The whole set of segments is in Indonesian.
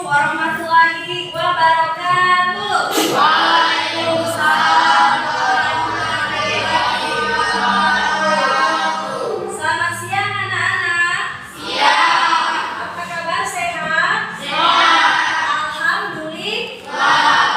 warahmatullahi wabarakatuh. Waalaikumsalam warahmatullahi wabarakatuh. Selamat siang anak-anak. Siang. Apa kabar, sehat? Sehat. Alhamdulillah.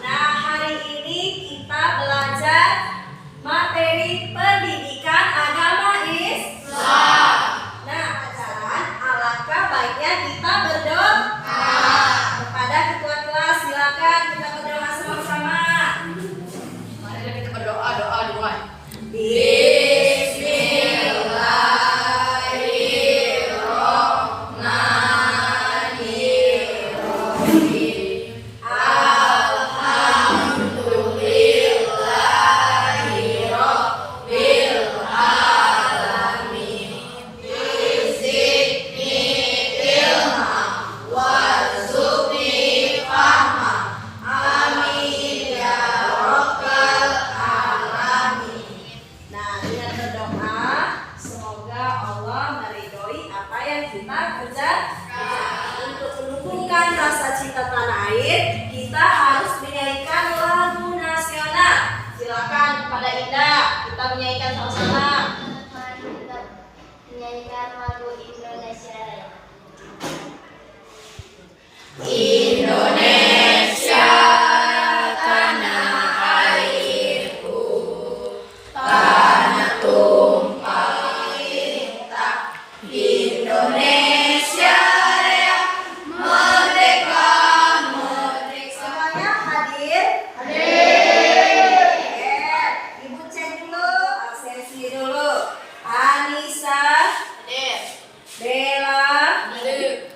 Nah, hari ini kita belajar materi pendidikan agama Islam. Nah, ajaran alangkah baiknya kita berdoa. Kepada ketua kelas, silakan kita berdoa sama-sama. Mari kita berdoa, doa dimulai. Nah, dengan berdoa, semoga Allah meridhoi apa yang kita kerjakan. Untuk menumbuhkan rasa cinta tanah air, kita harus menyanyikan lagu nasional. Silakan kepada Indah, kita menyanyikan sama-sama. Mari kita menyanyikan lagu Indonesia Raya. Indonesia tanah airku, tanah tumpah lintah. Indonesia Raya, merdeka, merdeka. Semuanya hadir? Hadir. Oke, Ibu cek dulu, absensi dulu. Anissa, Hadir. Bella, Hadir.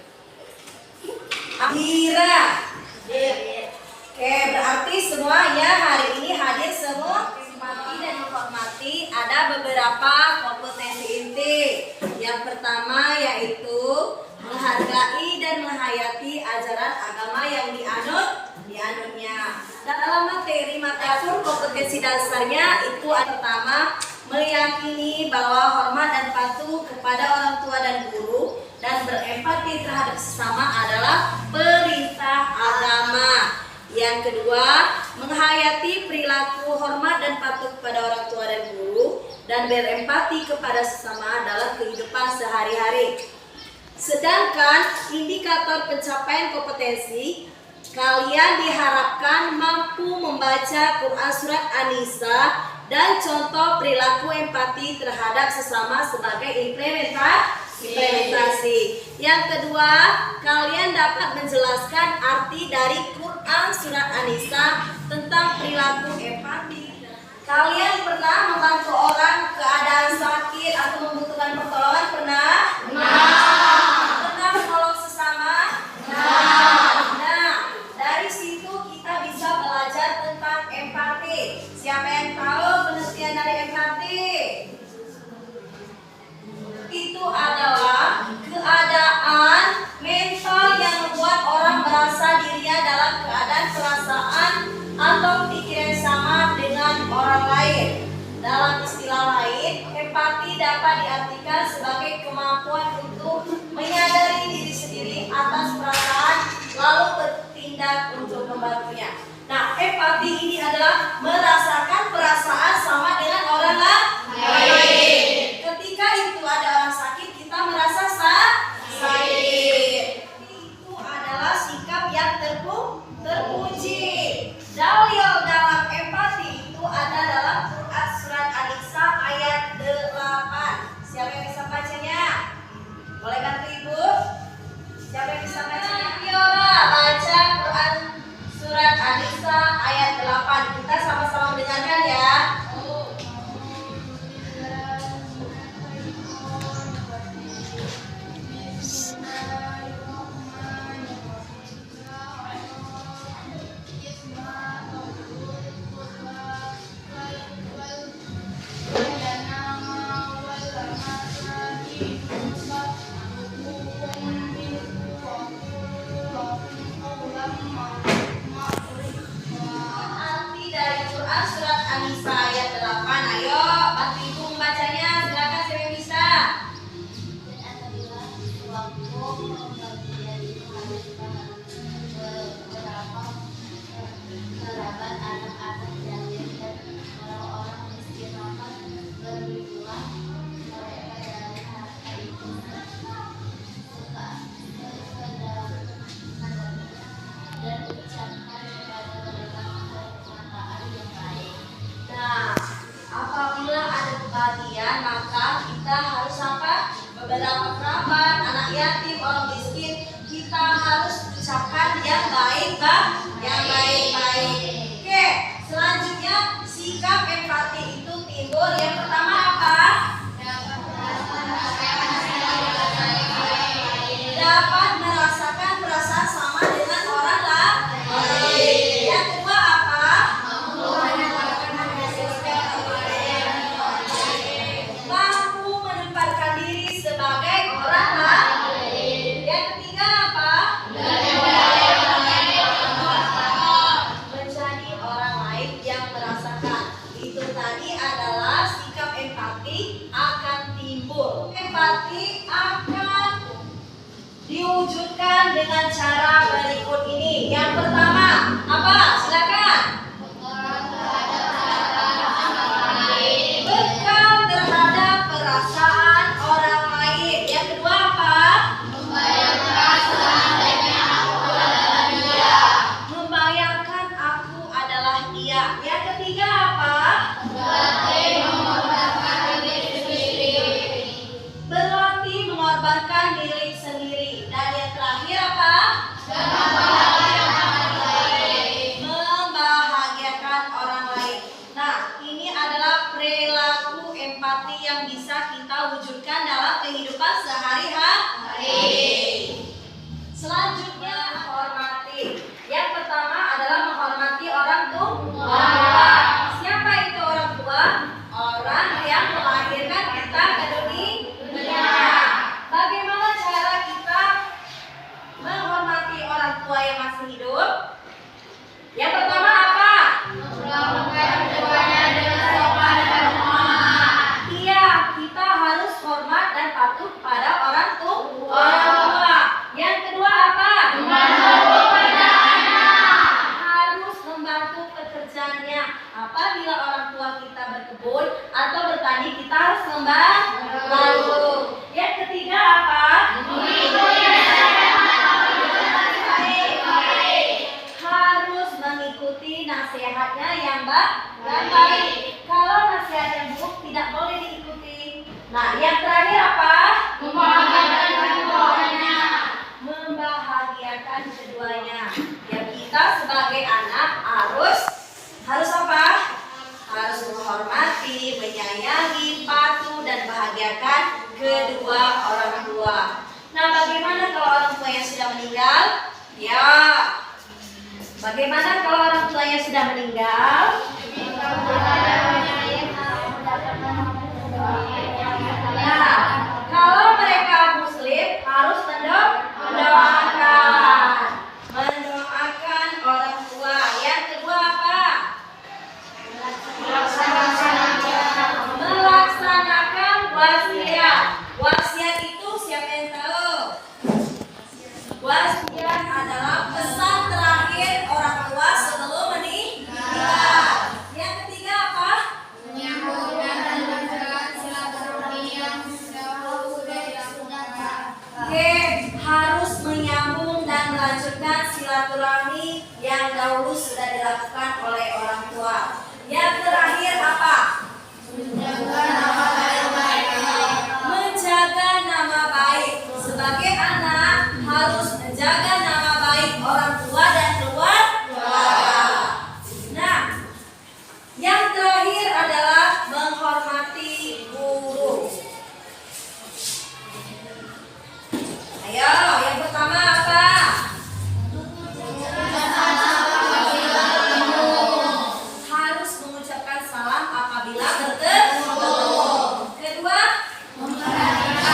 Dira. Oke, berarti semuanya hari ini hadir semua. Simpati dan menghormati, ada beberapa kompetensi inti. Yang pertama yaitu menghargai dan menghayati ajaran agama yang dianutnya. Dalam materi makassar kompetensi dasarnya itu pertama meyakini bahwa hormat dan patuh kepada orang tua dan guru dan berempati terhadap sesama adalah perintah agama. Yang kedua, menghayati perilaku hormat dan patuh kepada orang tua dan guru dan berempati kepada sesama adalah kehidupan sehari-hari. Sedangkan indikator pencapaian kompetensi, kalian diharapkan mampu membaca Quran Surat An-Nisa dan contoh perilaku empati terhadap sesama sebagai implementasi. Yang kedua, kalian dapat menjelaskan arti dari Quran Surat An-Nisa tentang perilaku empati. Kalian pernah membantu orang keadaan sakit atau membutuhkan pertolongan? Pernah? Pernah menolong sesama? Nah, dari situ kita bisa belajar tentang empati. Siapa yang tahu pengertian dari empati? Itu adalah keadaan mental yang membuat orang merasa dirinya dalam keadaan perasaan atau pikiran sama dengan orang lain. Dalam istilah lain, empati dapat diartikan sebagai kemampuan untuk menyadari diri sendiri atas perasaan lalu bertindak untuk membantunya. Nah, empati ini adalah merasakan perasaan sama dengan orang lain. Ketika itu ada orang sakit, kita merasa sakit. Itu adalah sikap yang terpuji. Dalil dalam empati itu ada dalam Quran Surat An-Nisa ayat 8. Siapa yang bisa bacanya? Boleh bantu Ibu? Siapa yang bisa bacanya? Fiora, baca Quran Surat An-Nisa ayat 8. Kita sama-sama harus ucapkan yang baik, yang baik-baik. Oke, selanjutnya sikap empati itu timbul. Yang pertama apa? Dapat merasakan perasaan sama dengan orang lain. Yang kedua apa? Mampu menempatkan diri sebagai orang lain. Yang ketiga apa? Menjadi orang lain yang merasakan. Itu tadi adalah sikap empati akan timbul. Empati akan diwujudkan dengan cara berikut ini. Yang pertama apa? Silakan. Bekal terhadap perasaan orang lain. Yang kedua apa? Membayangkan aku adalah dia. Yang ketiga apa? Berlatih mengorbankan diri sendiri. Dan yang terakhir apa? Membahagiakan orang lain. Nah, ini adalah perilaku empati yang bisa kita wujudkan dalam kehidupan sehari-hari. Selanjutnya menghormati. Yang pertama adalah menghormati orang tua. Siapa itu orang tua? Orang yang melahirkan kita ke dunia. Bagaimana cara kita menghormati orang tua yang masih hidup? Yang pertama apa? Iya, kita harus hormat dan patuh pada orang tua. Yang kedua apa? Harus membantu pekerjaannya. Apabila orang tua kita berkebun atau bertani, kita harus membantu. Yang ketiga apa? Harus mengikuti nasihatnya yang baik. Kalau nasihat yang buruk tidak boleh diikuti. Nah, yang terakhir apa? Membahagiakan keduanya. Ya, kita sebagai anak harus apa? Harus menghormati, menyayangi, patuh dan bahagiakan kedua orang tua. Nah, bagaimana kalau orang tua yang sudah meninggal? Ya. Bagaimana kalau orang tuanya sudah meninggal? Nah, kalau mereka muslim harus mendoakan orang tua. Yang kedua apa? Melaksanakan wasiat. Wasiat itu siapa yang tahu? Wasiat adalah pesan terakhir orang tua sebelum meninggal. Yang ketiga apa? Oke, harus menyambung dan melanjutkan silaturahmi yang dahulu sudah dilakukan oleh orang tua. Yang terakhir apa? Menjaga nama baik. Sebagai anak harus menjaga nama baik orang tua dan keluarga. Nah, yang terakhir adalah menghormati guru. Ayo, yang pertama apa? Harus mengucapkan salam apabila bertemu. Kedua, memperhatikan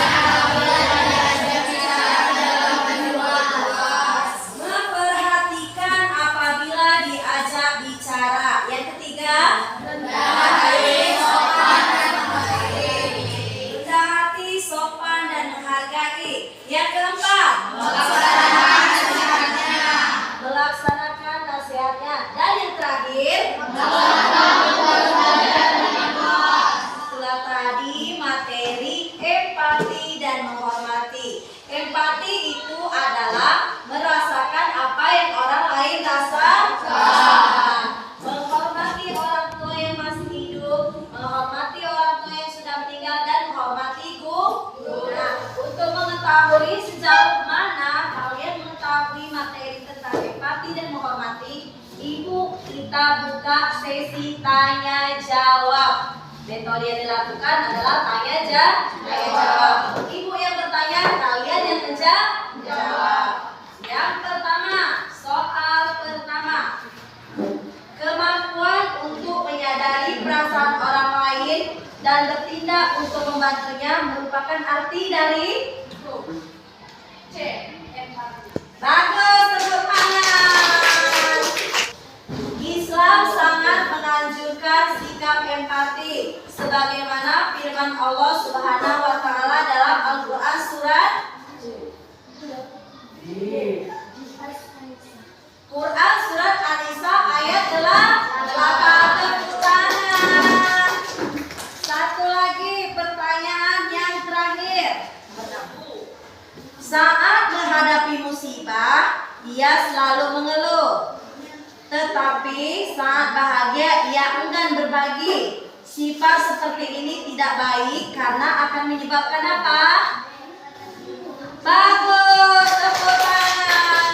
kita buka sesi tanya jawab. Metode yang dilakukan adalah tanya jawab. Ibu yang bertanya, kalian yang menjawab. Yang pertama, soal pertama. Kemampuan untuk menyadari perasaan orang lain dan bertindak untuk membantunya merupakan arti dari C. Empati. bagus, tepuk tangan. Islam sangat menganjurkan sikap empati sebagaimana firman Allah Subhanahu wa taala dalam Al-Qur'an surat An-Nisa ayat 8. Tepuk tangan. Satu lagi pertanyaan yang terakhir. Saat menghadapi musibah, ia selalu mengeluh. Tetapi saat bahagia, ia enggan berbagi. Sifat seperti ini tidak baik karena akan menyebabkan apa? Bagus, tepuk tangan.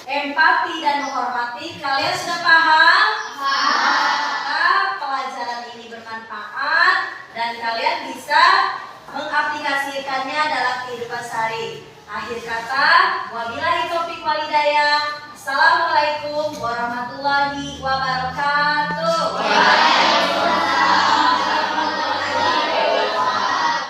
Empati dan menghormati, kalian sudah paham? Maka pelajaran ini bermanfaat dan kalian bisa mengaplikasikannya dalam kehidupan sehari. Akhir kata, wabillahi taufiq wal hidayah. Assalamualaikum warahmatullahi wabarakatuh.